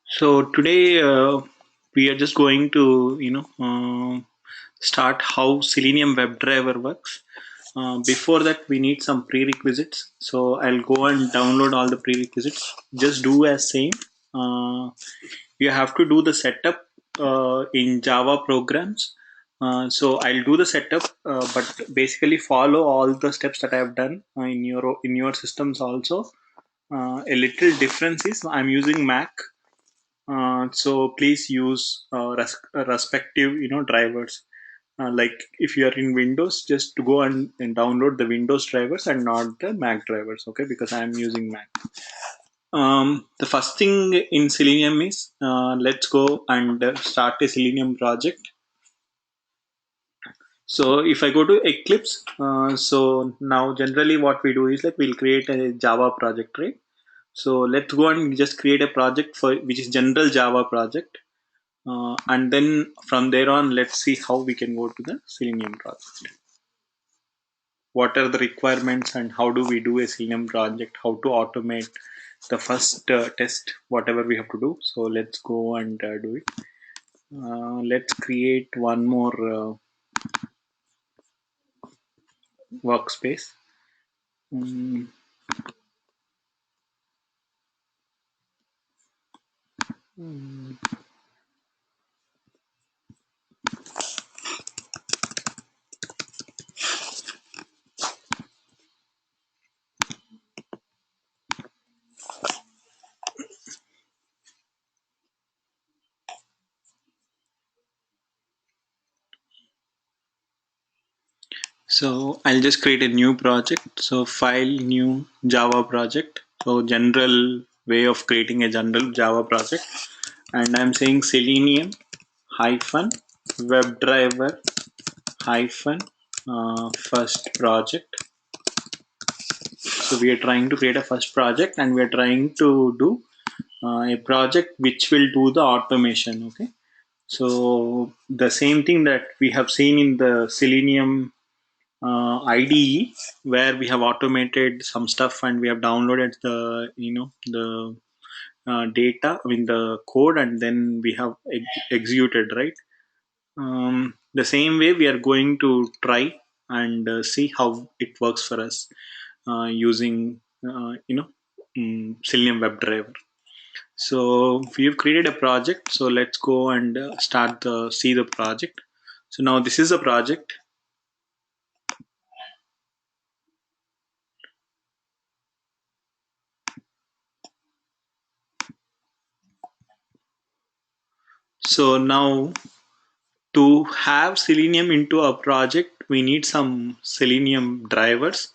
So today we are just going to start how Selenium WebDriver works. Before that, we need some prerequisites. So I'll go and download all the prerequisites. Just do as same. Uh, you have to do the setup in Java programs. So I'll do the setup, but basically follow all the steps that I have done in your systems also. A little difference is I'm using Mac, so please use respective drivers. Like if you are in Windows, just to go and download the Windows drivers and not the Mac drivers. Okay, because I am using Mac. The first thing in Selenium is let's go and start a Selenium project. So if I go to Eclipse, so now generally what we do is like we'll create a Java project, right? So let's go and just create a project for which is general Java project. And then from there on, let's see how we can go to the Selenium project. What are the requirements and how do we do a Selenium project? How to automate the first test, whatever we have to do. So let's go and do it. Let's create one more workspace. Mm, mm. So I'll just create a new project. So file, new Java project. So general way of creating a general Java project. And I'm saying Selenium hyphen WebDriver hyphen first project. So we are trying to create a first project and we are trying to do a project which will do the automation. Okay. So the same thing that we have seen in the Selenium IDE, where we have automated some stuff and we have downloaded the data, I mean the code, and then we have executed, right? The same way we are going to try and see how it works for us using Selenium WebDriver. So we've created a project. So let's go and start the see the project. So now this is a project. So now to have Selenium into a project, we need some Selenium drivers.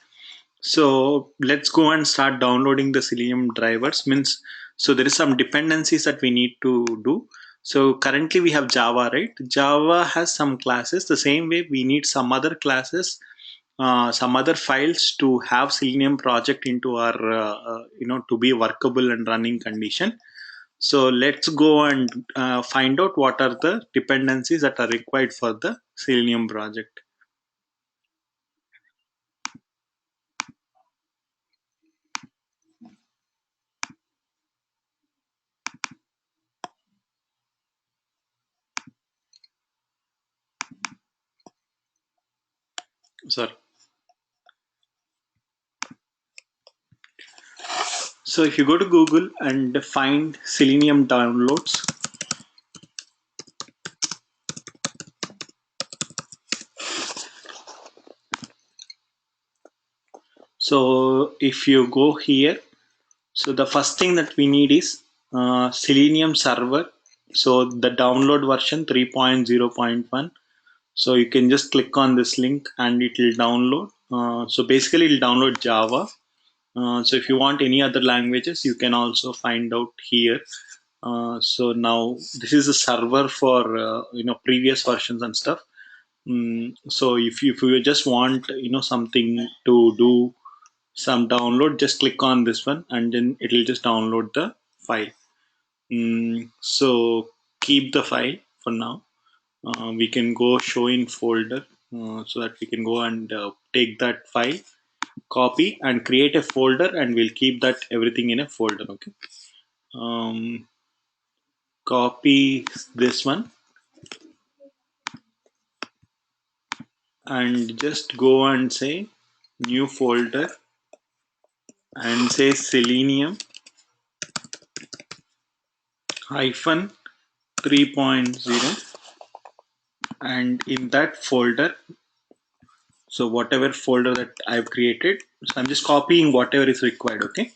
So let's go and start downloading the Selenium drivers. Means so there is some dependencies that we need to do. So currently we have Java, right? Java has some classes. The same way we need some other classes, some other files to have Selenium project into our to be workable and running condition. So let's go and find out what are the dependencies that are required for the Selenium project. Sorry. So if you go to Google and find Selenium downloads, so if you go here, so the first thing that we need is Selenium server. So the download version 3.0.1. So you can just click on this link and it will download. So basically, it will download Java. So if you want any other languages, you can also find out here. So now this is a server for previous versions and stuff. So if you just want something to do some download, just click on this one and then it will just download the file. So keep the file for now. We can go show in folder so that we can go and take that file copy and create a folder, and we'll keep that everything in a folder. Okay. Copy this one and just go and say new folder and say selenium hyphen 3.0, and in that folder, so whatever folder that I've created, so I'm just copying whatever is required. Okay.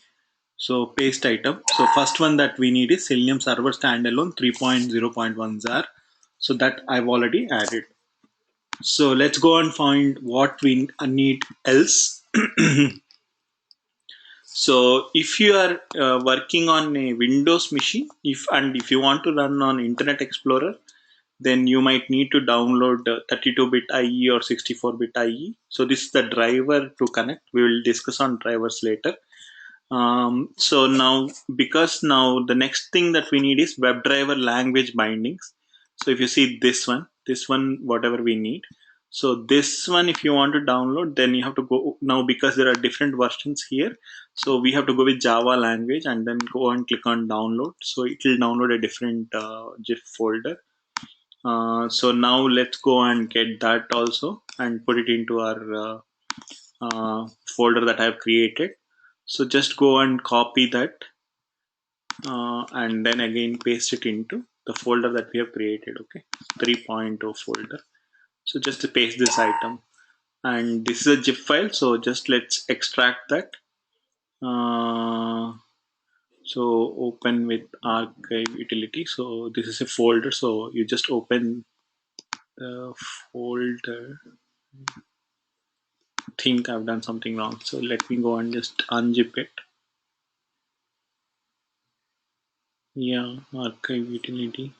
So paste item. So first one that we need is Selenium Server Standalone 3.0.1 jar. So that I've already added. So let's go and find what we need else. So if you are working on a Windows machine, if you want to run on Internet Explorer, then you might need to download 32-bit IE or 64-bit IE. So this is the driver to connect. We will discuss on drivers later. So now, because now the next thing that we need is WebDriver language bindings. So if you see this one, whatever we need. So this one, if you want to download, then you have to go now, because there are different versions here. So we have to go with Java language and then go and click on download. So it will download a different GIF folder. So now let's go and get that also and put it into our folder that I have created. So just go and copy that and then again paste it into the folder that we have created. Okay, 3.0 folder. So just to paste this item, and this is a zip file. So just let's extract that. So open with archive utility. So this is a folder. So you just open the folder. Think I've done something wrong. So let me go and just unzip it. Yeah, archive utility.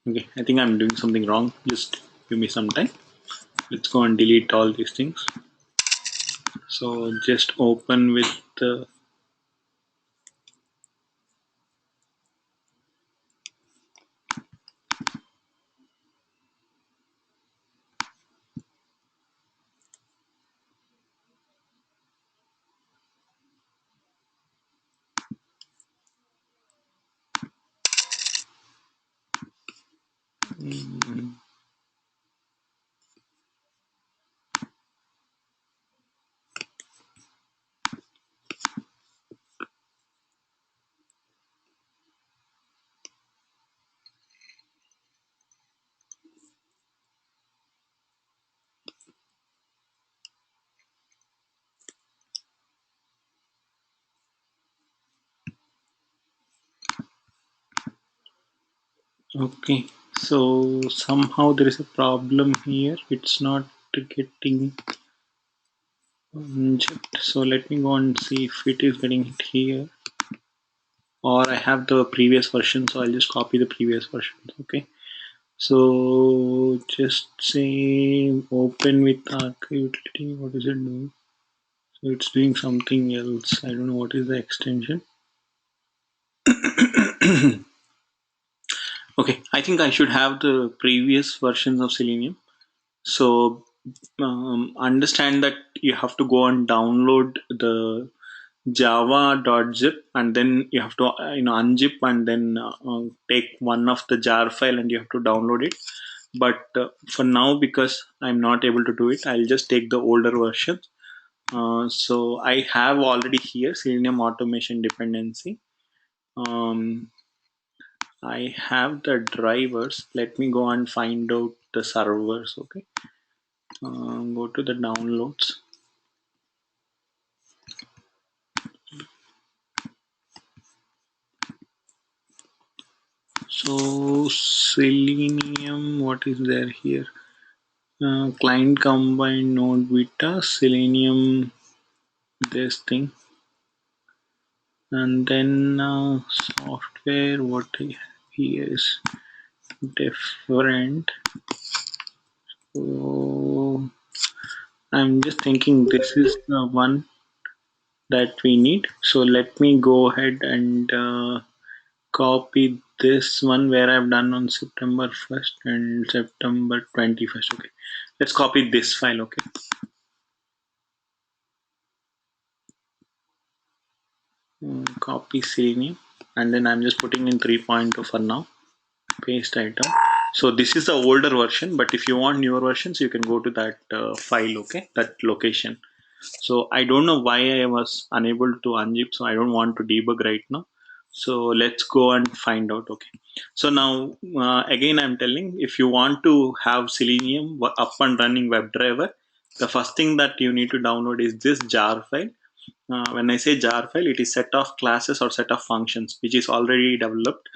Okay, I think I'm doing something wrong. Just give me some time. Let's go and delete all these things. So just open with the okay. So somehow there is a problem here. It's not getting unzipped. So let me go and see if it is getting it here. Or I have the previous version, so I'll just copy the previous version. Okay. So just say open with archive utility. What is it doing? So it's doing something else. I don't know what is the extension. Okay, I think I should have the previous versions of Selenium. So understand that you have to go and download the java.zip, and then you have to unzip and then take one of the jar file and you have to download it. But for now, because I'm not able to do it, I'll just take the older version. So I have already here Selenium automation dependency. I have the drivers. Let me go and find out the servers. Okay, go to the downloads. So Selenium, what is there here? Client combined node beta, Selenium, this thing, and then software. What I have here is different. So I'm just thinking this is the one that we need. So let me go ahead and copy this one where I've done on September 1st and September 21st. Okay, let's copy this file. Okay, copy Selenium, and then I'm just putting in 3.2 for now. Paste item. So this is the older version, but if you want newer versions, you can go to that file. Okay, that location. So I don't know why I was unable to unzip, so I don't want to debug right now. So let's go and find out. Okay. So now again I'm telling, if you want to have Selenium up and running WebDriver, the first thing that you need to download is this jar file. When I say jar file, it is set of classes or set of functions which is already developed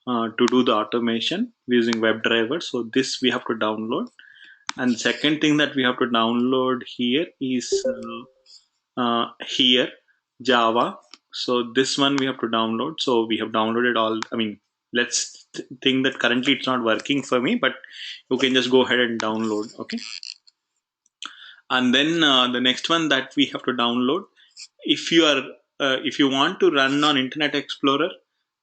to do the automation using WebDriver. So this we have to download. And the second thing that we have to download here is here Java. So this one we have to download. So we have downloaded all. I mean, let's think that currently it's not working for me, but you can just go ahead and download. Okay. And then the next one that we have to download, if you are if you want to run on Internet Explorer,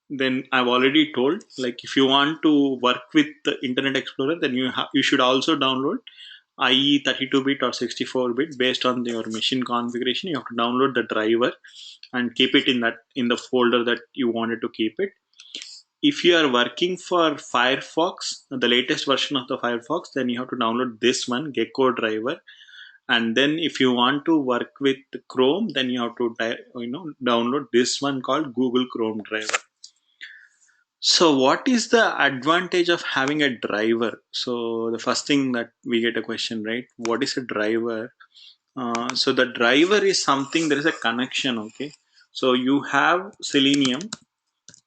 then I've already told, like, if you want to work with the Internet Explorer, then you should also download IE 32-bit or 64-bit based on your machine configuration. You have to download the driver and keep it in the folder that you wanted to keep it. If you are working for Firefox, the latest version of the Firefox, then you have to download this one, Gecko driver. And then if you want to work with Chrome, then you have to download this one called Google Chrome driver. So what is the advantage of having a driver? So the first thing that we get a question, right? What is a driver? So the driver is something, there is a connection. Okay, so you have Selenium,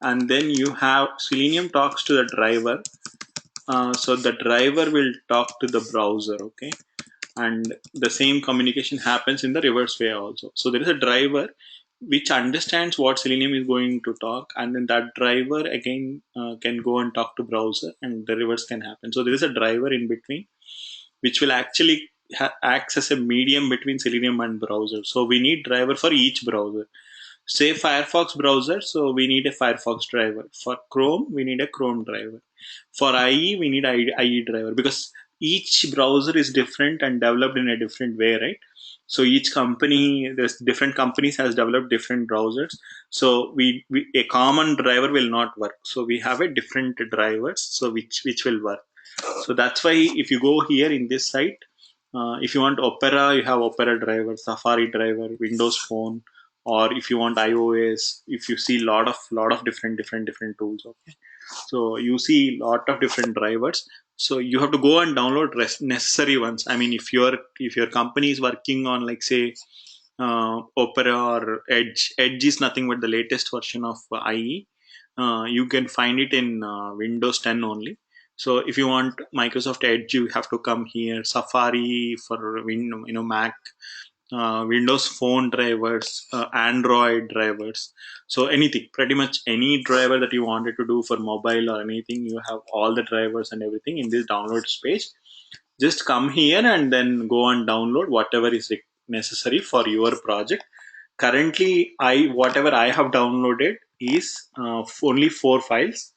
and then you have Selenium talks to the driver. So the driver will talk to the browser. Okay, and the same communication happens in the reverse way also. So there is a driver which understands what Selenium is going to talk, and then that driver again can go and talk to browser, and the reverse can happen. So there is a driver in between which will actually acts as a medium between Selenium and browser. So we need driver for each browser. Say Firefox browser, so we need a Firefox driver. For Chrome, we need a Chrome driver. For IE, we need IE driver, because each browser is different and developed in a different way, right? So each company, there's different companies has developed different browsers. So we a common driver will not work. So we have a different drivers, so which will work. So that's why if you go here in this site, if you want Opera, you have Opera driver, Safari driver, Windows Phone, or if you want iOS, if you see lot of different tools. Okay, so you see lot of different drivers. So you have to go and download necessary ones. I mean, if your company is working on, like, say, Opera or Edge. Edge is nothing but the latest version of IE. You can find it in Windows 10 only. So if you want Microsoft Edge, you have to come here. Safari for Mac, Windows Phone drivers, Android drivers. So anything, pretty much any driver that you wanted to do for mobile or anything, you have all the drivers and everything in this download space. Just come here and then go and download whatever is necessary for your project. Currently, I whatever I have downloaded is only 4 files.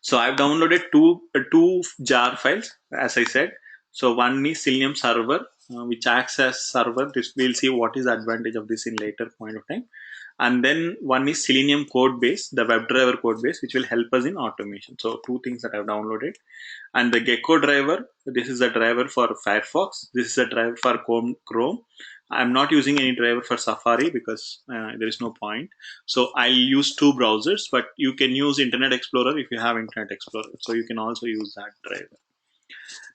So I've downloaded two jar files, as I said. So one is Selenium server, which acts as server. This we'll see what is the advantage of this in later point of time. And then one is Selenium code base, the WebDriver code base, which will help us in automation. So two things that I've downloaded. And the Gecko driver, this is a driver for Firefox. This is a driver for Chrome. I'm not using any driver for Safari because there is no point. So I'll use two browsers, but you can use Internet Explorer if you have Internet Explorer. So you can also use that driver.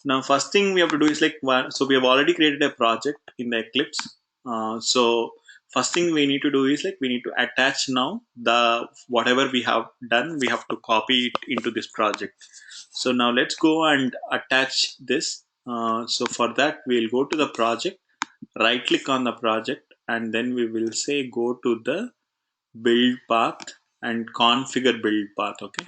Now, first thing we have to do is, like, so we have already created a project in the Eclipse. So first thing we need to do is, like, we need to attach now the whatever we have done. We have to copy it into this project. So now let's go and attach this. So for that, we'll go to the project, right click on the project, and then we will say go to the build path and configure build path. Okay.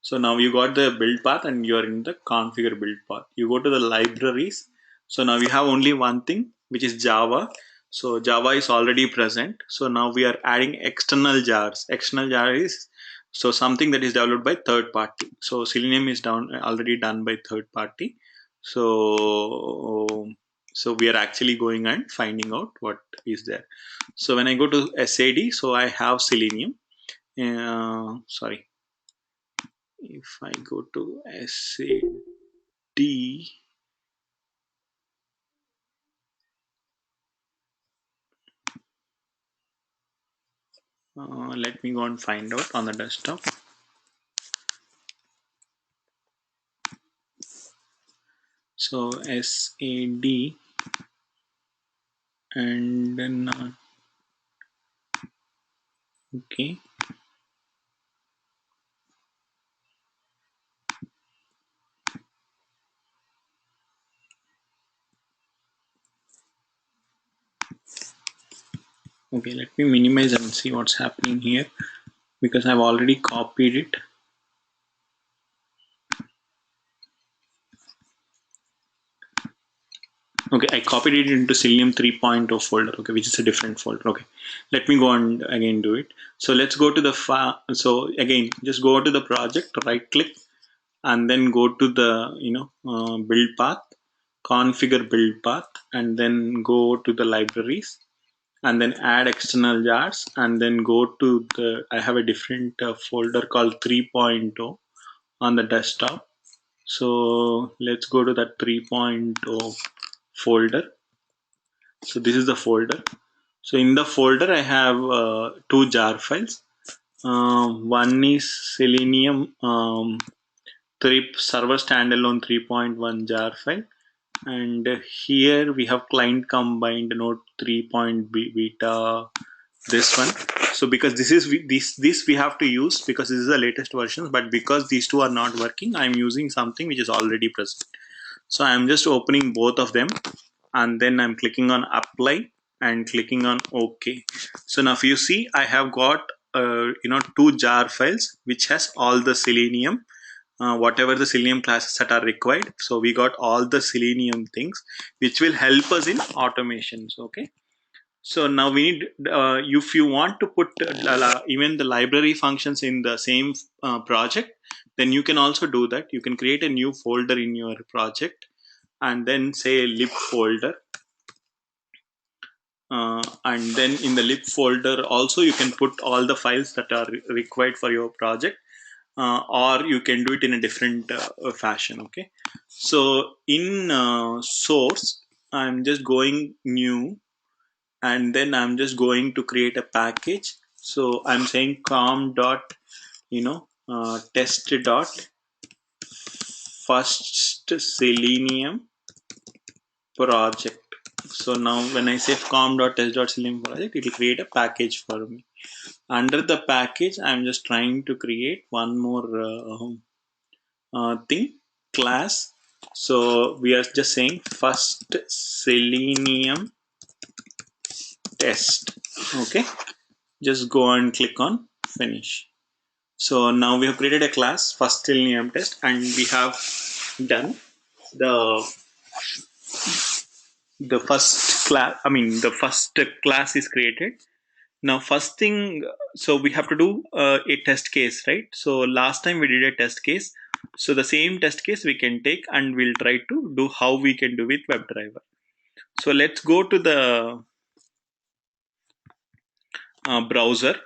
So now you got the build path and you're in the configure build path. You go to the libraries. So now we have only one thing, which is Java. So Java is already present. So now we are adding external jars. External jar is so something that is developed by third party. So Selenium is already done by third party. So we are actually going and finding out what is there. So when I go to SAD, so I have Selenium. Sorry, if I go to SAD, let me go and find out on the desktop. So SAD, and then okay. Okay, let me minimize and see what's happening here, because I've already copied it. Okay, I copied it into Selenium 3.0 folder, okay, which is a different folder. Okay, let me go and again do it. So let's go to the so again, just go to the project, right click, and then go to the build path, configure build path, and then go to the libraries, and then add external jars, and then go to the I have a different folder called 3.0 on the desktop. So let's go to that 3.0 folder. So this is the folder. So in the folder I have two jar files. One is Selenium server standalone 3.1 jar file, and here we have client combined node 3. Beta, this one. So because this we have to use because this is the latest version, but because these two are not working, I'm using something which is already present. So I'm just opening both of them, and then I'm clicking on apply and clicking on OK. So now if you see, I have got two jar files which has all the Selenium, whatever the Selenium classes that are required. So we got all the Selenium things which will help us in automations. Okay. So now we need, if you want to put even the library functions in the same project, then you can also do that. You can create a new folder in your project and then say lib folder. And then in the lib folder also you can put all the files that are required for your project, or you can do it in a different fashion. Okay, so in source I'm just going new, and then I'm just going to create a package. So I'm saying com dot test dot first Selenium project. So now when I say com.test.selenium project, it will create a package for me. Under the package, I'm just trying to create one more thing, class. So we are just saying first Selenium test. Okay, just go and click on finish. So now we have created a class first Selenium test, and we have done the first class. I mean, the first class is created. Now, first thing, so we have to do a test case, right? So last time we did a test case. So the same test case we can take, and we'll try to do how we can do with WebDriver. So let's go to the browser.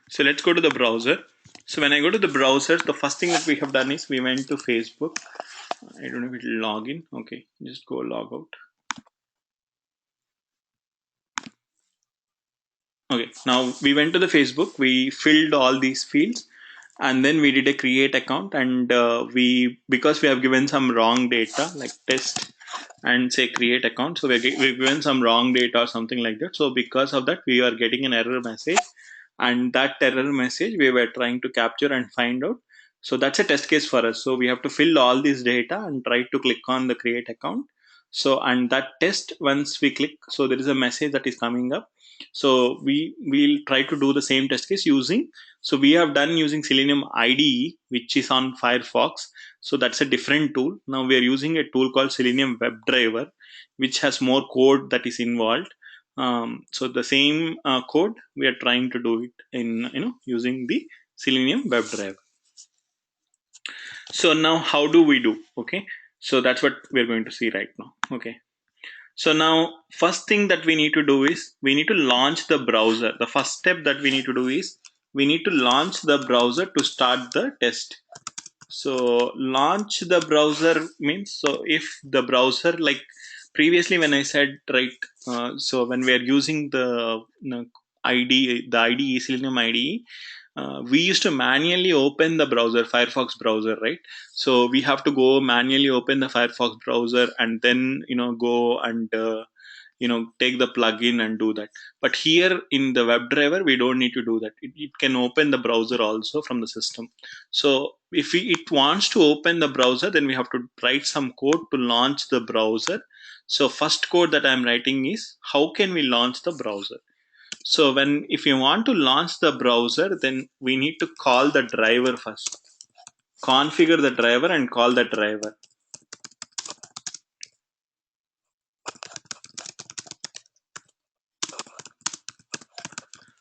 So let's go to the browser. So when I go to the browser, the first thing that we have done is we went to Facebook. I don't know if it will log in. Okay, just go log out. Okay, now we went to the Facebook, we filled all these fields, and then we did a create account, and because we have given some wrong data like test and say create account, so we've given some wrong data or something like that. So because of that, we are getting an error message, and that error message we were trying to capture and find out. So that's a test case for us. So we have to fill all this data and try to click on the create account. So and that test, once we click, so there is a message that is coming up. So we will try to do the same test case using, so we have done using Selenium IDE, which is on Firefox. So that's a different tool. Now we are using a tool called Selenium WebDriver, which has more code that is involved. So the same code we are trying to do it in, using the Selenium WebDriver. So now how do we do? Okay, so that's what we're going to see right now. Okay, so now first thing that we need to do is we need to launch the browser. The first step that we need to do is we need to launch the browser to start the test. So launch the browser means, so if the browser, like previously when I said, right, so when we are using the ID, the IDE, Selenium IDE, we used to manually open the browser, Firefox browser, right? So we have to go manually open the Firefox browser and then go and take the plugin and do that. But here in the WebDriver, we don't need to do that. It can open the browser also from the system. So if it wants to open the browser, then we have to write some code to launch the browser. So first code that I'm writing is how can we launch the browser. So if you want to launch the browser, then we need to call the driver first. Configure the driver and call the driver.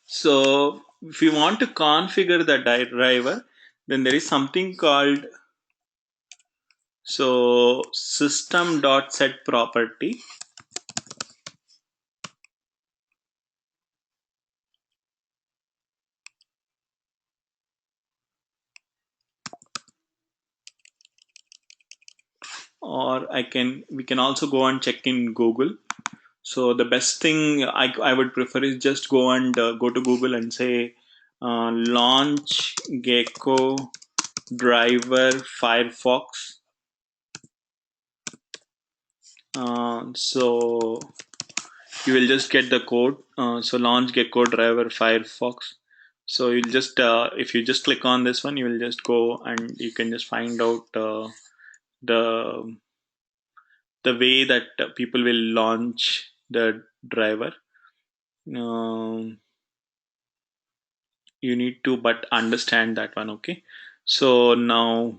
So if you want to configure the driver, then there is something called system.set property, or we can also go and check in Google. So the best thing I would prefer is just go and go to Google and say launch Gecko driver Firefox. So you will just get the code. So launch Gecko driver Firefox. So you'll just if you just click on this one, you will just go and you can just find out the way that people will launch the driver. Um, you need to but understand that one. Okay, so now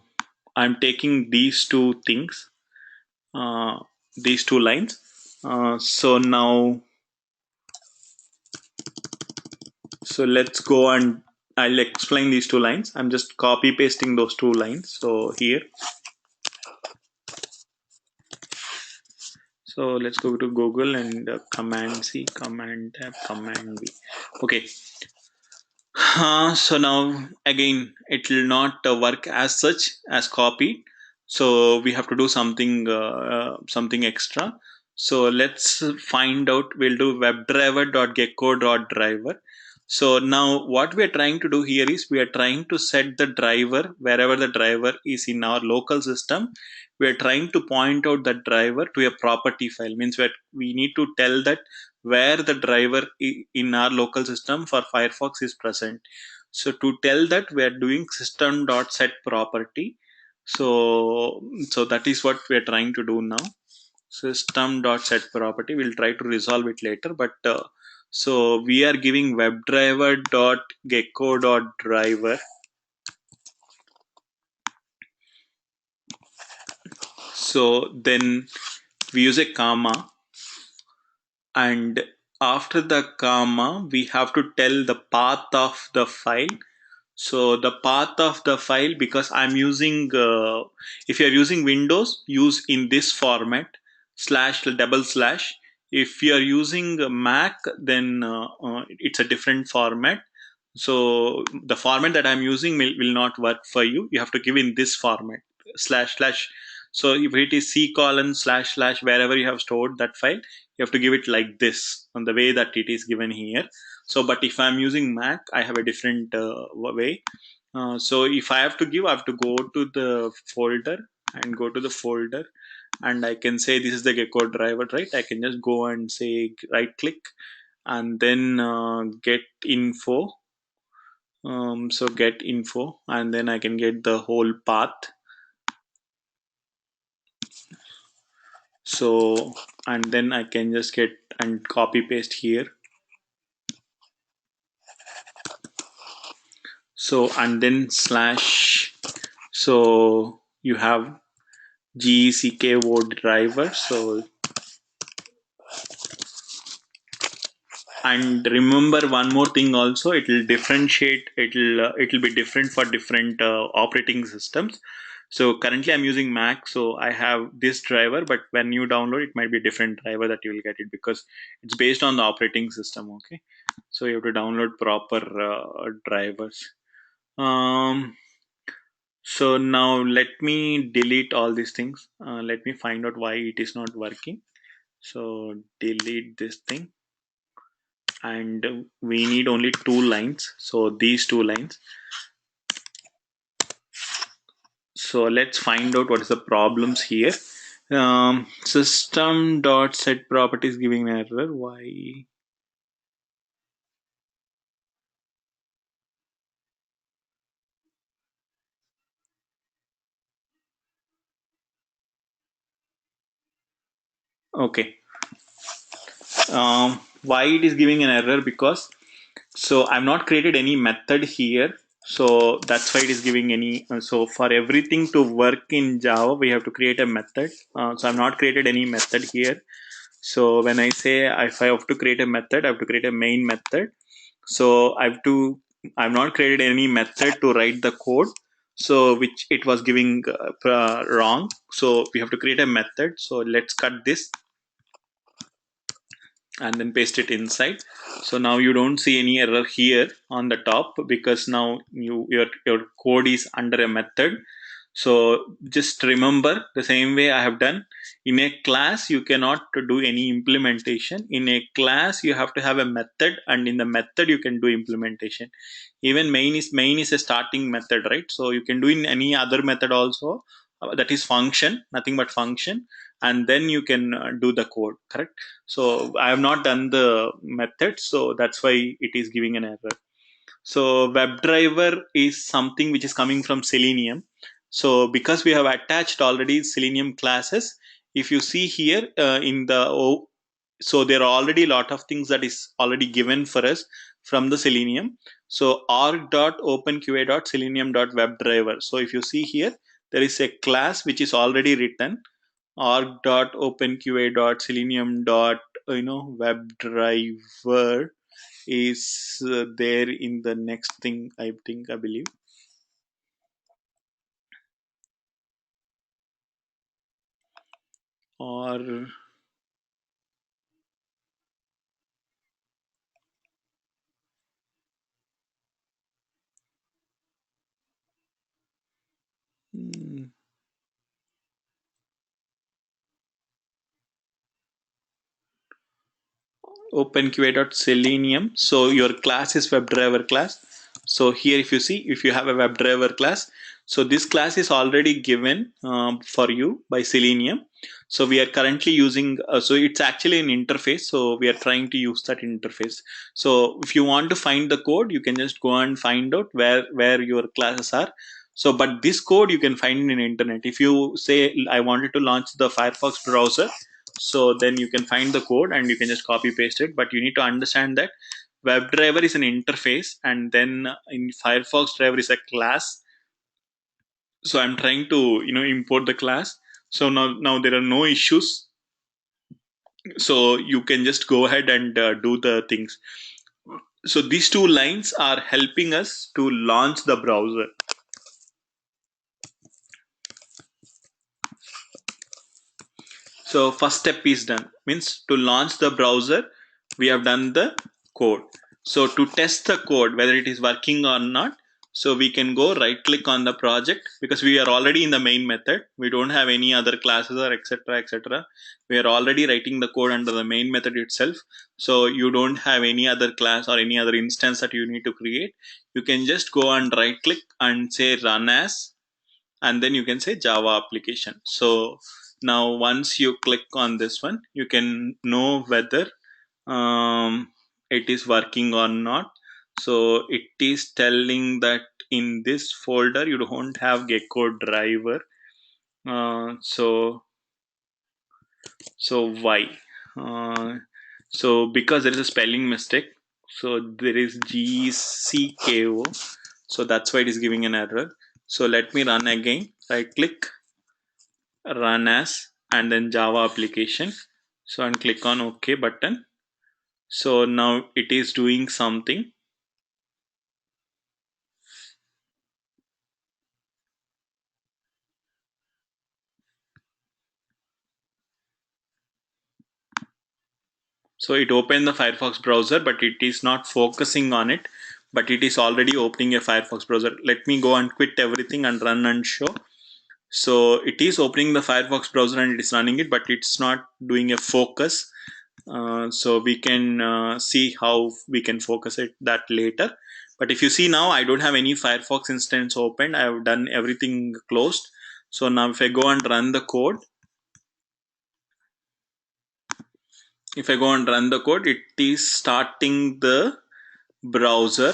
I'm taking these two things, uh, these two lines. So now, so let's go and I'll explain these two lines. I'm just copy pasting those two lines. So here, so let's go to Google and command C, command tab, command V. Okay. So now again, it will not work as such as copied. So we have to do something extra. So let's find out. We'll do webdriver.gecko.driver. So now what we are trying to do here is we are trying to set the driver wherever the driver is in our local system. We are trying to point out the driver to a property file. Means we need to tell that where the driver in our local system for Firefox is present. So to tell that, we are doing system.set property. So that is what we are trying to do now. System.set property. We'll try to resolve it later, but so we are giving webdriver.gecko.driver. So then we use a comma, and after the comma we have to tell the path of the file. So the path of the file, because I'm using if you're using Windows, use in this format, slash double slash. If you're using Mac, then it's a different format. So the format that I'm using will not work for you. You have to give in this format, slash slash. So if it is C colon slash slash, wherever you have stored that file, you have to give it like this on the way that it is given here. So but if I'm using Mac, I have a different way. So if I have to give, I have to go to the folder and go to the folder, and I can say this is the Gecko driver, right? I can just go and say right click and then get info. So get info, and then I can get the whole path. So, and then I can just get and copy paste here. So, and then slash, so you have GECK word driver. So, and remember one more thing also, it will differentiate, it'll be different for different operating systems. So currently I'm using Mac, so I have this driver, but when you download, it might be a different driver that you will get it, because it's based on the operating system. Okay, so you have to download proper drivers. um so now let me delete all these things. Let me find out why it is not working. So delete this thing, and we need only two lines, so these two lines. So let's find out what is the problems here. System dot set properties giving an error. Why? Okay. Why it is giving an error? Because so I've not created any method here, so that's why it is giving any. So for everything to work in Java, we have to create a method. So I've not created any method here. So when I say if I have to create a method, I have to create a main method. So I've not created any method to write the code, so which it was giving wrong. So we have to create a method. So let's cut this and then paste it inside. So now you don't see any error here on the top, because now your code is under a method. So just remember, the same way I have done, in a class you cannot do any implementation. In a class you have to have a method, and in the method you can do implementation. Even main is a starting method, right? So you can do in any other method also, that is function, nothing but function, and then you can do the code, correct? So I have not done the method, so that's why it is giving an error. So WebDriver is something which is coming from Selenium. So because we have attached already Selenium classes, if you see here in the so there are already a lot of things that is already given for us from the Selenium. So org.openqa.selenium.webdriver. So if you see here, there is a class which is already written, org.openqa.selenium. Webdriver is there in the next thing, I believe. Or mm, openqa.selenium. So your class is WebDriver class. So here, if you see, if you have a WebDriver class, so this class is already given for you by Selenium. So we are currently using, so it's actually an interface. So we are trying to use that interface. So if you want to find the code, you can just go and find out where your classes are. So, but this code you can find in internet. If you say I wanted to launch the Firefox browser, so then you can find the code and you can just copy paste it. But you need to understand that WebDriver is an interface, and then in Firefox driver is a class. So I'm trying to import the class. So now there are no issues. So you can just go ahead and do the things. So these two lines are helping us to launch the browser. So first step is done. Means to launch the browser, we have done the code. So to test the code whether it is working or not, so we can go right click on the project, because we are already in the main method. We don't have any other classes or etc etc. We are already writing the code under the main method itself. So you don't have any other class or any other instance that you need to create. You can just go and right click and say run as, and then you can say Java application. So now once you click on this one, you can know whether it is working or not. So it is telling that in this folder you don't have Gecko driver. So So why? So because there is a spelling mistake. So there is GCKO. So that's why it is giving an error. So let me run again. Right click, run as, and then Java application. So and click on OK button. So now it is doing something. So it opened the Firefox browser, but it is not focusing on it, but it is already opening a Firefox browser. Let me go and quit everything and run and show. So it is opening the Firefox browser and it is running it, but it's not doing a focus. So we can see how we can focus it that later. But if you see now, I don't have any Firefox instance opened. I have done everything closed. So now if I go and run the code, if I go and run the code, it is starting the browser.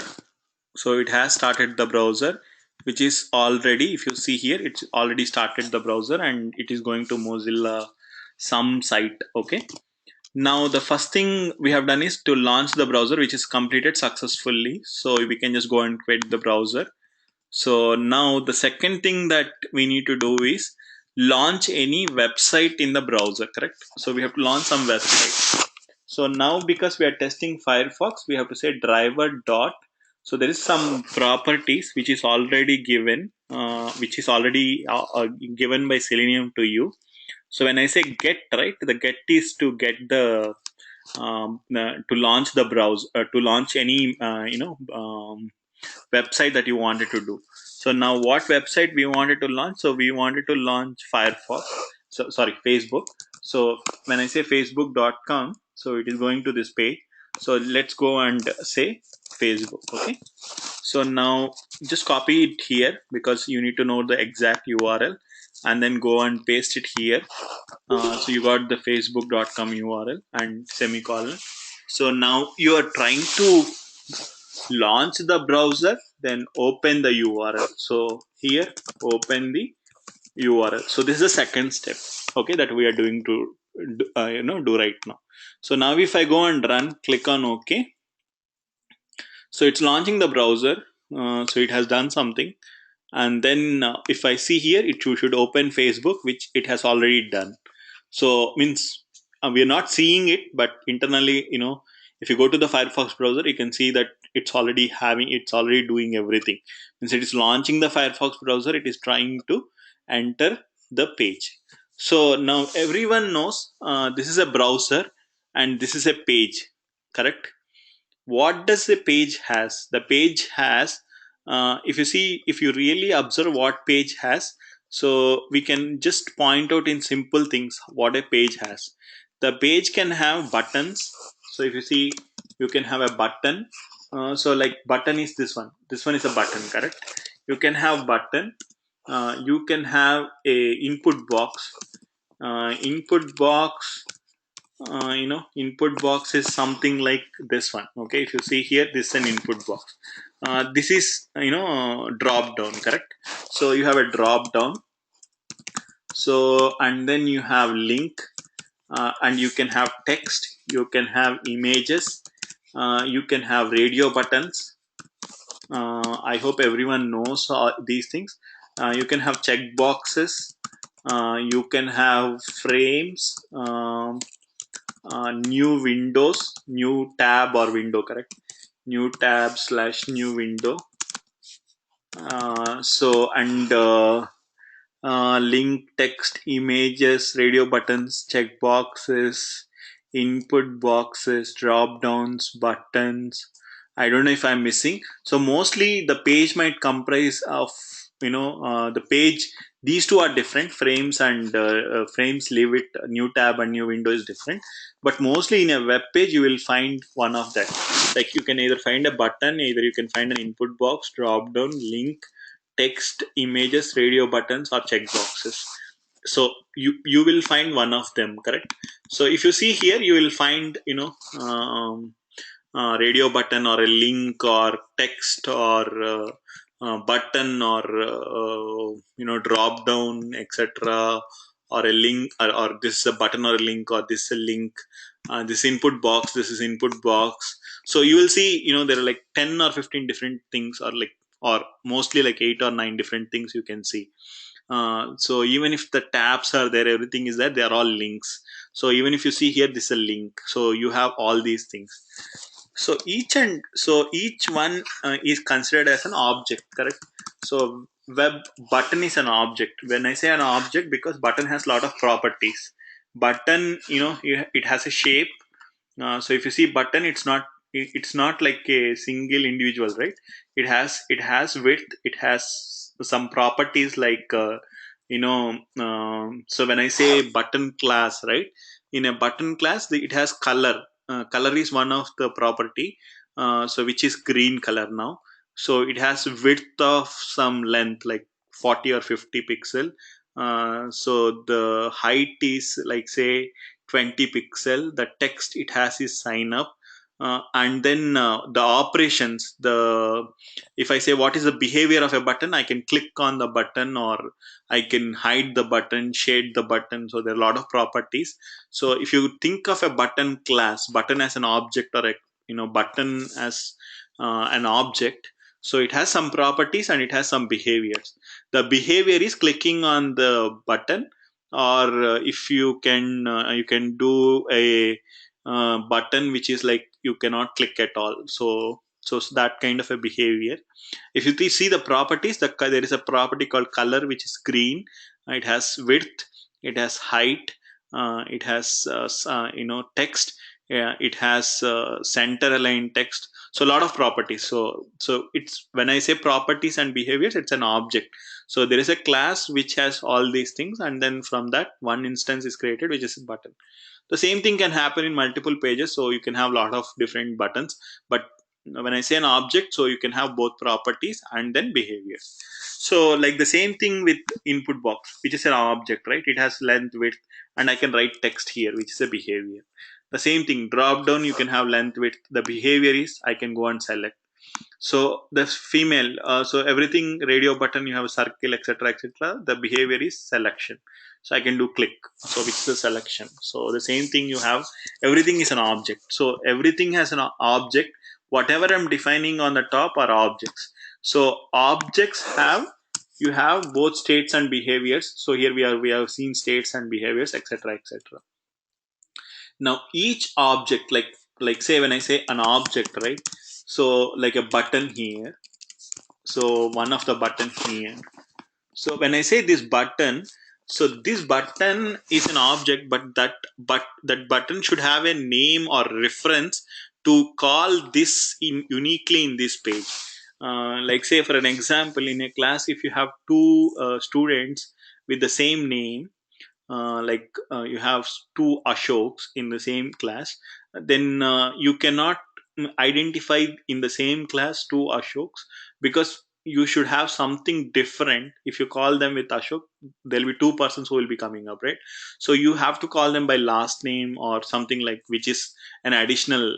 So it has started the browser, which is already, if you see here, it's already started the browser and it is going to Mozilla some site. Okay. Now the first thing we have done is to launch the browser, which is completed successfully. So we can just go and quit the browser. So now the second thing that we need to do is launch any website in the browser, correct? So we have to launch some website. So now because we are testing Firefox, we have to say driver dot. So there is some properties which is already given, which is already given by Selenium to you. So when I say get, right, the get is to get the to launch the browser, to launch any website that you wanted to do. So now what website we wanted to launch? So we wanted to launch Firefox. So sorry, Facebook. So when I say facebook.com, so it is going to this page. So let's go and say Facebook. Okay. So now just copy it here because you need to know the exact URL and then go and paste it here. So you got the facebook.com URL and semicolon. So now you are trying to launch the browser, then open the URL. So here, open the URL. So this is the second step, okay, that we are doing to do right now. So now if I go and run, click on OK. So it's launching the browser. So it has done something, and then if I see here, it should open Facebook, which it has already done. So means we are not seeing it, but internally, if you go to the Firefox browser, you can see that it's already doing everything. Means it is launching the Firefox browser, it is trying to enter the page. So now everyone knows this is a browser and this is a page, correct? What does the page has? The page has, if you really observe what page has, so we can just point out in simple things what a page has. The page can have buttons. So if you see, you can have a button. So like button is this one is a button, correct? You can have button. You can have a input box. Input box, input box is something like this one. Okay, if you see here, this is an input box. This is drop down, correct? So you have a drop down. So and then you have link, and you can have text, you can have images, you can have radio buttons. I hope everyone knows these things. You can have check boxes, you can have frames, new windows, new tab or window, correct? New tab slash new window. So and link, text, images, radio buttons, check boxes, input boxes, drop downs, buttons. I don't know if I'm missing. So mostly the page might comprise of the page. These two are different frames, and frames leave it. New tab and new window is different. But mostly in a web page, you will find one of that. Like you can either find a button, either you can find an input box, drop down, link, text, images, radio buttons, or checkboxes. So you will find one of them, correct? So if you see here, you will find radio button or a link or text or button or drop down, etc., or a link, or this is a button or a link, or this is a link, this input box, this is input box. So you will see, there are like 10 or 15 different things, or mostly like 8 or 9 different things you can see. So even if the tabs are there, everything is there, they are all links. So even if you see here, this is a link, so you have all these things. So each one is considered as an object, correct? So web button is an object. When I say an object, because button has a lot of properties. Button, it has a shape. So if you see button, it's not like a single individual, right? It has width, it has some properties like so when I say button class, right? In a button class, it has color. Color is one of the property, so which is green color now. So it has width of some length like 40 or 50 pixel. So the height is like say 20 pixel. The text it has is sign up. And then the operations, the if I say what is the behavior of a button, I can click on the button, or I can hide the button, shade the button. So there are a lot of properties. So if you think of a button class, button as an object, or a button as an object, so it has some properties and it has some behaviors. The behavior is clicking on the button, or if you can do a button which is like you cannot click at all. So that kind of a behavior. If you see the properties, there is a property called color, which is green. It has width, it has height, it has text, it has center aligned text. So a lot of properties. So it's when I say properties and behaviors, it's an object. So there is a class which has all these things, and then from that one instance is created, which is a button. The same thing can happen in multiple pages, so you can have a lot of different buttons. But when I say an object, so you can have both properties and then behaviors. So like the same thing with input box, which is an object, right? It has length, width, and I can write text here, which is a behavior. The same thing, drop down, you can have length, width. The behavior is I can go and select. So the female, so everything, radio button, you have a circle, etc., etc. The behavior is selection. So I can do click, so which is the selection. So the same thing, you have everything is an object. So everything has an object. Whatever I'm defining on the top are objects. So objects have, you have both states and behaviors. So here we have seen states and behaviors, etc., etc. Now each object, like say when I say an object, right? So like a button here, so one of the button here. So when I say this button, so this button is an object, but that button should have a name or reference to call this uniquely in this page. Like say for an example, in a class, if you have two students with the same name, you have two Ashoks in the same class, then you cannot identify in the same class two Ashoks, because you should have something different. If you call them with Ashok, there'll be two persons who will be coming up, right? So you have to call them by last name or something, like, which is an additional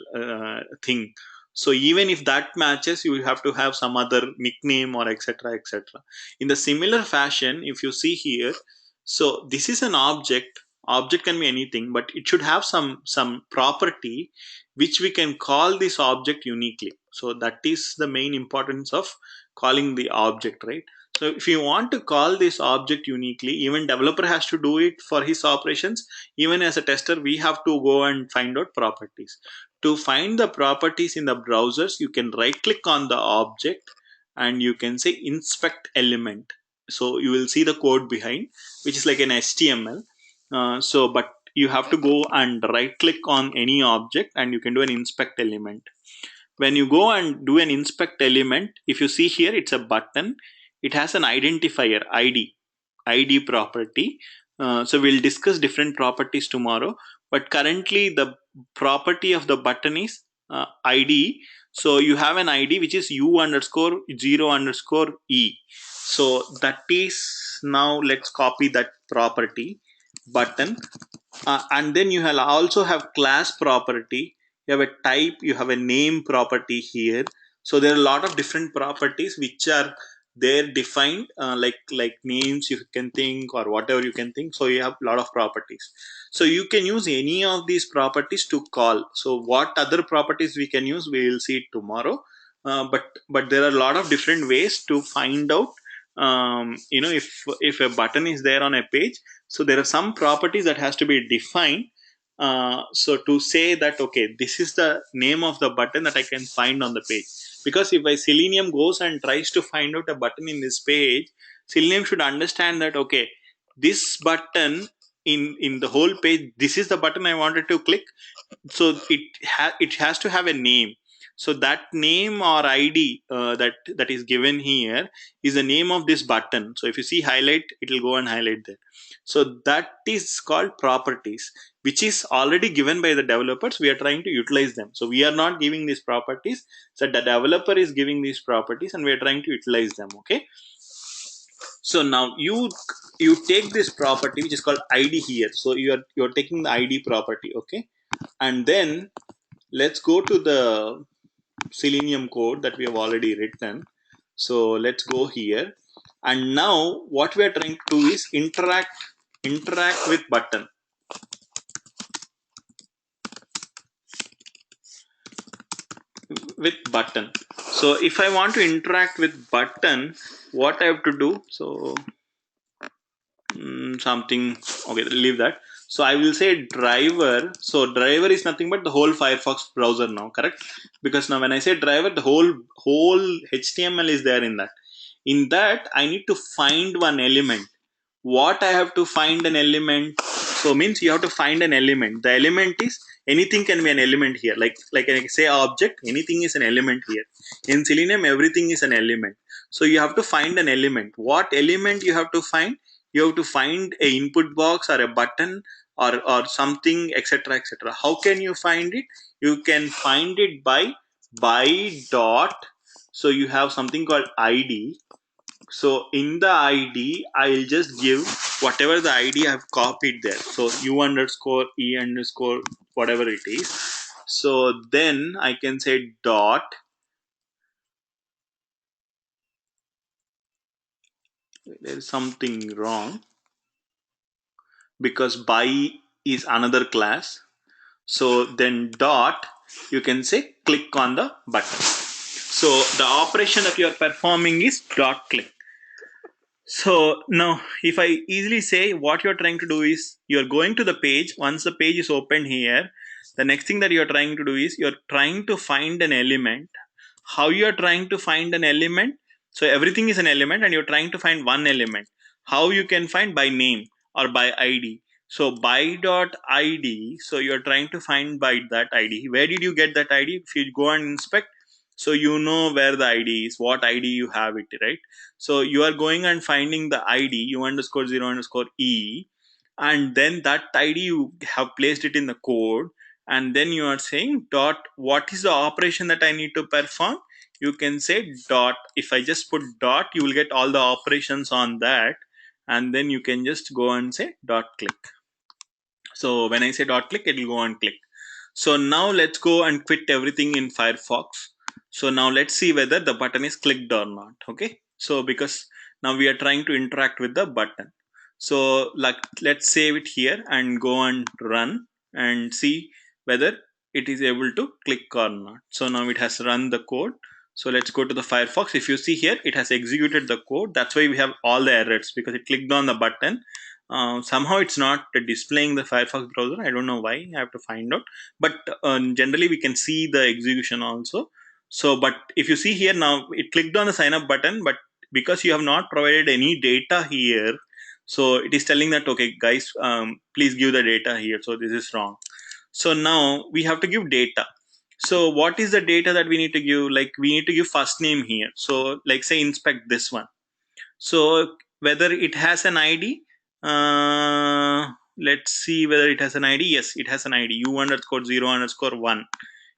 thing. So even if that matches, you have to have some other nickname or etc., etc. In the similar fashion, if you see here, so this is an object. Object can be anything, but it should have some property which we can call this object uniquely. So that is the main importance of calling the object, right? So if you want to call this object uniquely, even developer has to do it for his operations. Even as a tester, we have to go and find out properties. To find the properties in the browsers, you can right click on the object and you can say inspect element. So you will see the code behind, which is like an HTML. But you have to go and right click on any object and you can do an inspect element. When you go and do an inspect element, if you see here, it's a button. It has an identifier, ID property. So we'll discuss different properties tomorrow, but currently the property of the button is ID. So you have an ID which is U_0_E. So that is, now let's copy that property, button. And then you also have class property, you have a type, you have a name property here. So there are a lot of different properties which are they're defined like names you can think or whatever you can think. So you have a lot of properties. So you can use any of these properties to call. So what other properties we can use, we will see it tomorrow. But there are a lot of different ways to find out if a button is there on a page. So there are some properties that has to be defined. So to say that okay, this is the name of the button that I can find on the page. Because if a Selenium goes and tries to find out a button in this page, Selenium should understand that okay, this button in the whole page, this is the button I wanted to click. So it has to have a name. So that name or id that is given here is the name of this button. So if you see highlight, it will go and highlight there. So that is called properties, which is already given by the developers. We are trying to utilize them. So we are not giving these properties. So the developer is giving these properties and we are trying to utilize them. Okay. So now you take this property which is called id here. So you're taking the id property. Okay. And then let's go to the Selenium code that we have already written. So let's go here. And now what we are trying to do is interact with button. With button. So if I want to interact with button, what I have to do? So something, okay, leave that. So I will say driver. So driver is nothing but the whole Firefox browser now, correct? Because now when I say driver, the whole HTML is there in that. In that, I need to find one element. What I have to find an element? So means you have to find an element. The element is anything can be an element here. Like I say object, anything is an element here. In Selenium, everything is an element. So you have to find an element. What element you have to find? You have to find a input box or a button or something, etc., etc. How can you find it? You can find it by dot. So you have something called id. So in the id, I'll just give whatever the id I've copied there. So u underscore e underscore whatever it is. So then I can say dot. There's something wrong because by is another class. So then dot, you can say click on the button. So the operation that you are performing is dot click. So now if I easily say what you're trying to do is you're going to the page. Once the page is open here, the next thing that you're trying to do is you're trying to find an element. How you're trying to find an element? So everything is an element and you're trying to find one element. How you can find? By name or by id. So by dot id, so you're trying to find by that id. Where did you get that id? If you go and inspect, so you know where the id is, what id you have it, right? So you are going and finding the id u underscore 0 underscore e, and then that id you have placed it in the code, and then you are saying dot, what is the operation that I need to perform? You can say dot. If I just put dot, you will get all the operations on that, and then you can just go and say dot click. So when I say dot click, it will go and click. So now let's go and quit everything in Firefox. So now let's see whether the button is clicked or not. Okay. So because now we are trying to interact with the button. So like let's save it here and go and run and see whether it is able to click or not. So now it has run the code. So let's go to the Firefox. If you see here, it has executed the code. That's why we have all the errors, because it clicked on the button. Somehow it's not displaying the Firefox browser. I don't know why. I have to find out. But generally we can see the execution also. So but if you see here, now it clicked on the sign up button, but because you have not provided any data here, so it is telling that okay guys, please give the data here. So this is wrong. So now we have to give data. So what is the data that we need to give? Like we need to give first name here. So like say inspect this one. So whether it has an id, let's see whether it has an id. Yes, it has an id, u underscore 0 underscore 1.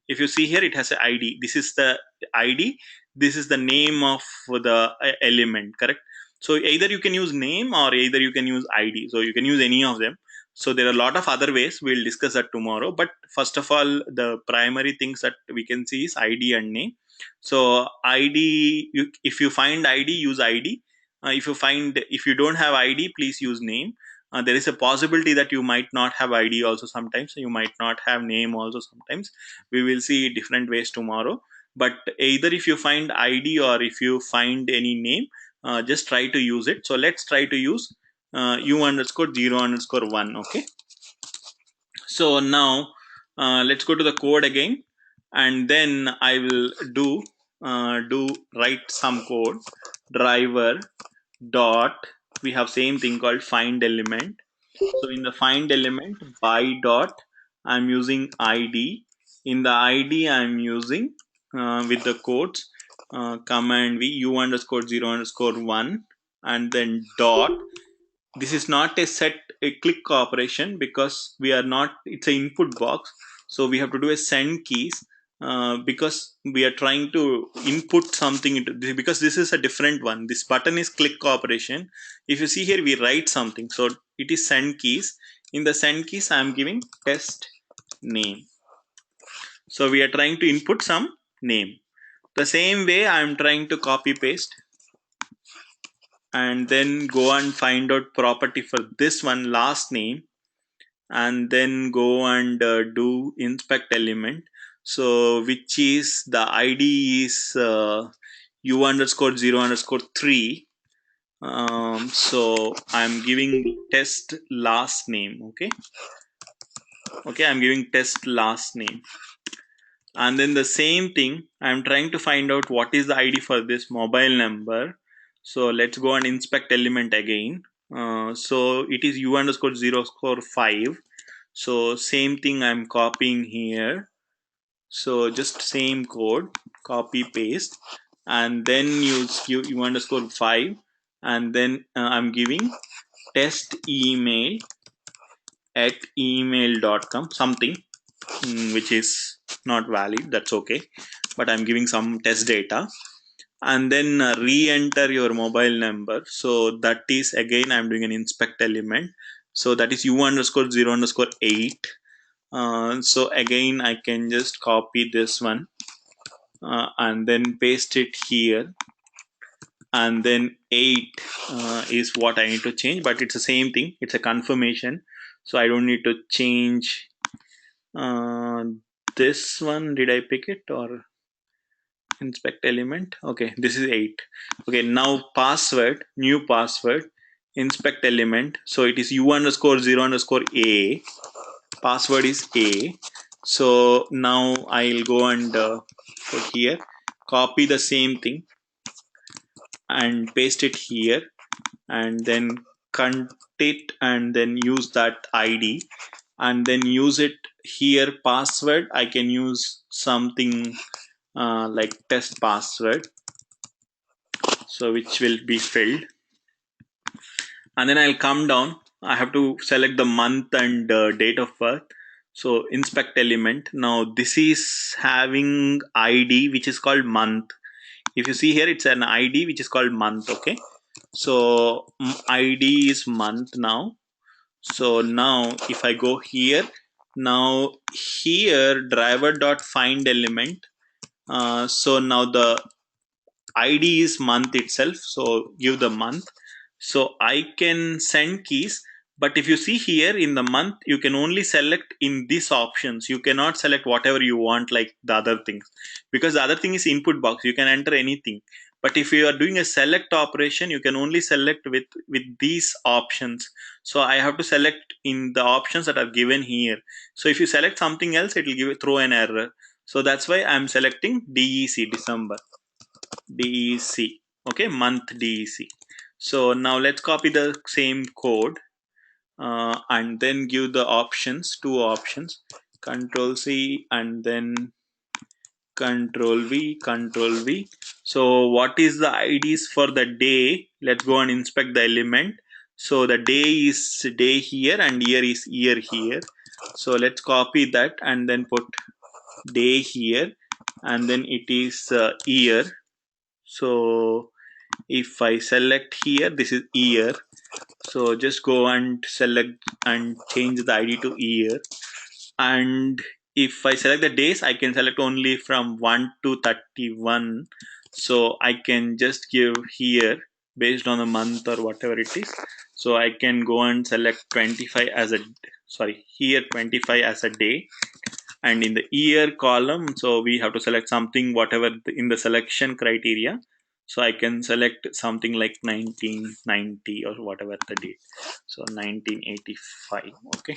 If you see here, it has an id. This is the id, this is the name of the element, correct? So either you can use name or either you can use id. So you can use any of them. So there are a lot of other ways. We'll discuss that tomorrow, but first of all, the primary things that we can see is id and name. So ID, if you find ID, use ID. If you don't have ID, please use name. There is a possibility that you might not have ID also sometimes. So you might not have name also sometimes. We will see different ways tomorrow. But either if you find ID or if you find any name, just try to use it. So let's try to use u_0_1. Okay. So now let's go to the code again, and then I will write some code. Driver dot, we have same thing called find element. So in the find element, by dot, I'm using ID. In the ID, I'm using with the codes command v u_0_1, and then dot. This is not a click operation because we are not, it's an input box, so we have to do a send keys because we are trying to input something into this, because this is a different one. This button is click operation. If you see here, we write something, so it is send keys. In the send keys, I am giving test name. So we are trying to input some name. The same way I am trying to copy paste and then go and find out property for this one, last name, and then go and do inspect element. So which is the ID is u_0_3. So I'm giving test last name. Okay, I'm giving test last name. And then the same thing, I'm trying to find out what is the ID for this mobile number. So let's go and inspect element again. So it is u_0_5. So same thing I'm copying here. So just same code, copy paste, and then use u_5, and then I'm giving test email at email.com, something which is not valid, that's okay, but I'm giving some test data. And then re-enter your mobile number. So that is, again, I'm doing an inspect element. So that is u_0_8. So again, I can just copy this one and then paste it here. And then 8 is what I need to change, but it's the same thing. It's a confirmation. So I don't need to change uh, this one. Did I pick it or inspect element? Okay, this is 8. Okay, now password, new password, inspect element. So it is u_0_a. Password is A. So now I'll go and put here, copy the same thing and paste it here, and then cut it and then use that ID and then use it here. Password, I can use something like test password, so which will be filled. And then I'll come down. I have to select the month and date of birth. So inspect element. Now this is having ID which is called month. If you see here, it's an ID which is called month. Okay. So ID is month now. So now if I go here, now here driver dot find element. So now the ID is month itself. So give the month. So I can send keys, but if you see here in the month, you can only select in these options. You cannot select whatever you want like the other things, because the other thing is input box. You can enter anything. But if you are doing a select operation, you can only select with these options. So I have to select in the options that are given here. So if you select something else, it will throw an error. So that's why I'm selecting DEC, December. DEC. Okay, month DEC. So now let's copy the same code and then give the options, two options, Control C and then Control V, Control V. So what is the IDs for the day? Let's go and inspect the element. So the day is day here and year is year here. So let's copy that and then put day here, and then it is year. So if I select here, this is year. So just go and select and change the ID to year, and if I select the days, I can select only from 1 to 31. So I can just give here based on the month or whatever it is. So I can go and select 25 as a, sorry, here 25 as a day. And in the year column, so we have to select something, whatever in the selection criteria. So I can select something like 1990 or whatever the date. So 1985. Okay,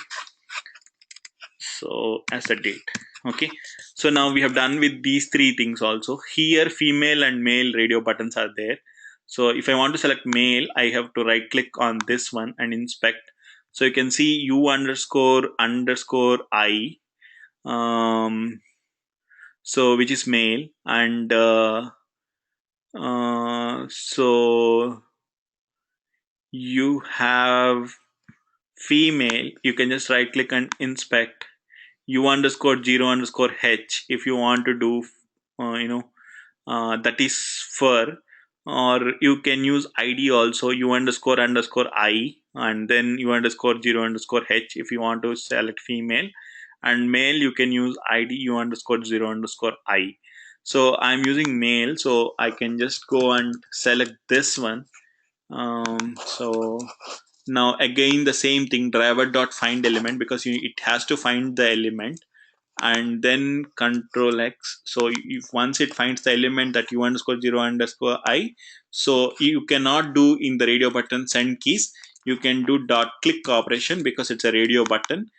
so as a date. Okay, so now we have done with these three things. Also here female and male radio buttons are there. So if I want to select male, I have to right click on this one and inspect. So you can see u underscore underscore I, um, so which is male, and so you have female. You can just right click and inspect u underscore 0 underscore h if you want to do that is fur, or you can use id also u underscore underscore I, and then u underscore 0 underscore h if you want to select female, and male you can use id u underscore 0 underscore I. So I'm using male, so I can just go and select this one. So now again the same thing, driver dot find element, because it has to find the element, and then control x. So if once it finds the element that u underscore 0 underscore I, so you cannot do in the radio button send keys. You can do dot click operation because it's a radio button.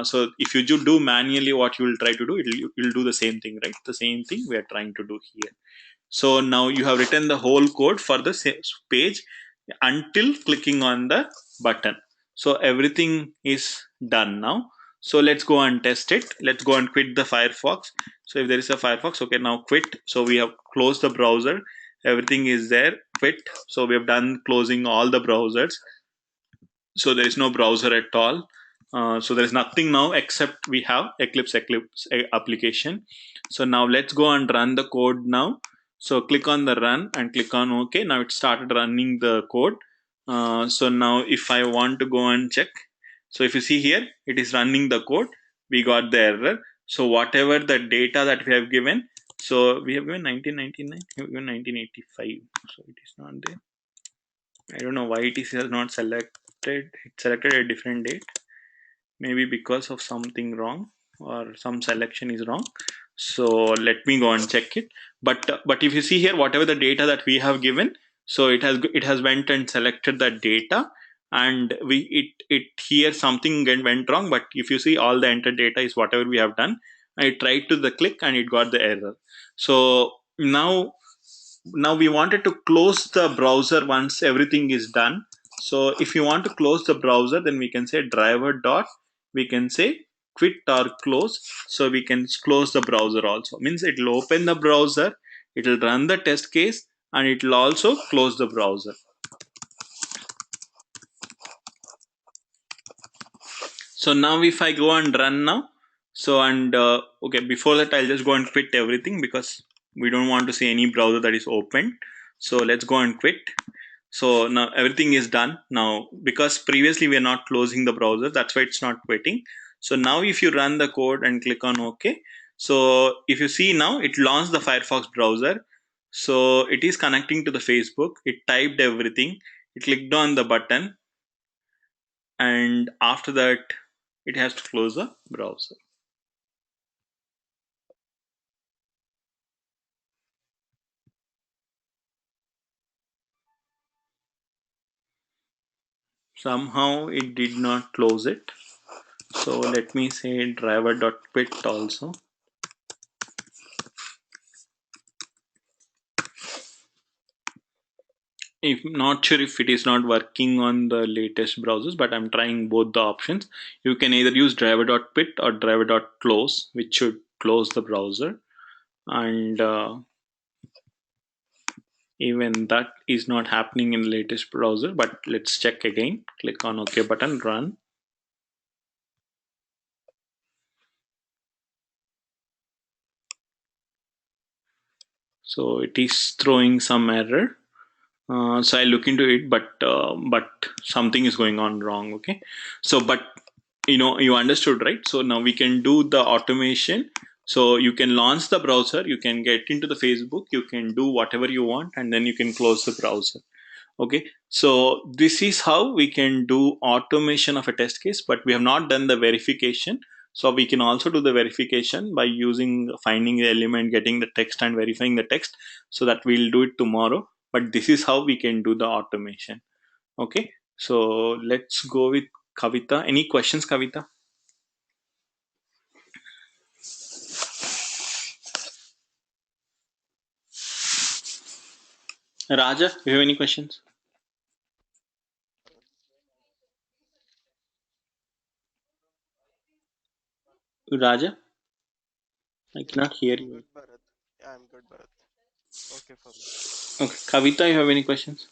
So if you do manually, what you will try to do, you'll do the same thing, right? The same thing we are trying to do here. So now you have written the whole code for the page until clicking on the button. So everything is done now. So let's go and test it. Let's go and quit the Firefox. So if there is a Firefox, okay, now quit. So we have closed the browser. Everything is there. Quit. So we have done closing all the browsers. So there is no browser at all. So there is nothing now except we have Eclipse application. So now let's go and run the code now. So click on the run and click on OK. Now it started running the code. So now if I want to go and check, so if you see here, it is running the code. We got the error. So whatever the data that we have given, so we have given 1999, we have given 1985. So it is not there. I don't know why it is not selected. It selected a different date. Maybe because of something wrong or some selection is wrong. So let me go and check it. But if you see here, whatever the data that we have given, so it has went and selected that data, and it here something went wrong. But if you see, all the entered data is whatever we have done. I tried to the click and it got the error. So now we wanted to close the browser once everything is done. So if you want to close the browser, then we can say driver dot, we can say quit or close. So we can close the browser also, means it will open the browser, it will run the test case, and it will also close the browser. So now if I go and run now, so and okay, before that I'll just go and quit everything because we don't want to see any browser that is open. So let's go and quit. So now everything is done now, because previously we are not closing the browser, that's why it's not quitting. So now if you run the code and click on OK, so if you see now it launched the Firefox browser. So it is connecting to the Facebook, it typed everything, it clicked on the button, and after that it has to close the browser. Somehow it did not close it. So let me say driver.quit also. If not sure if it is not working on the latest browsers, but I'm trying both the options. You can either use driver.quit or driver.close, which should close the browser, and even that is not happening in the latest browser. But let's check again. Click on OK button, run. So it is throwing some error. So I look into it, but something is going on wrong. Okay, so but you understood, right? So now we can do the automation. So you can launch the browser, you can get into the Facebook, you can do whatever you want, and then you can close the browser. Okay, so this is how we can do automation of a test case, but we have not done the verification. So we can also do the verification by using finding the element, getting the text, and verifying the text. So that we'll do it tomorrow, but this is how we can do the automation. Okay, so let's go with Kavita. Any questions, Kavita? Raja, do you have any questions? Raja, I Yeah, cannot hear I'm you. good, Bharat. Yeah, I'm good, Bharat. Okay for me. Okay, Kavita, you have any questions?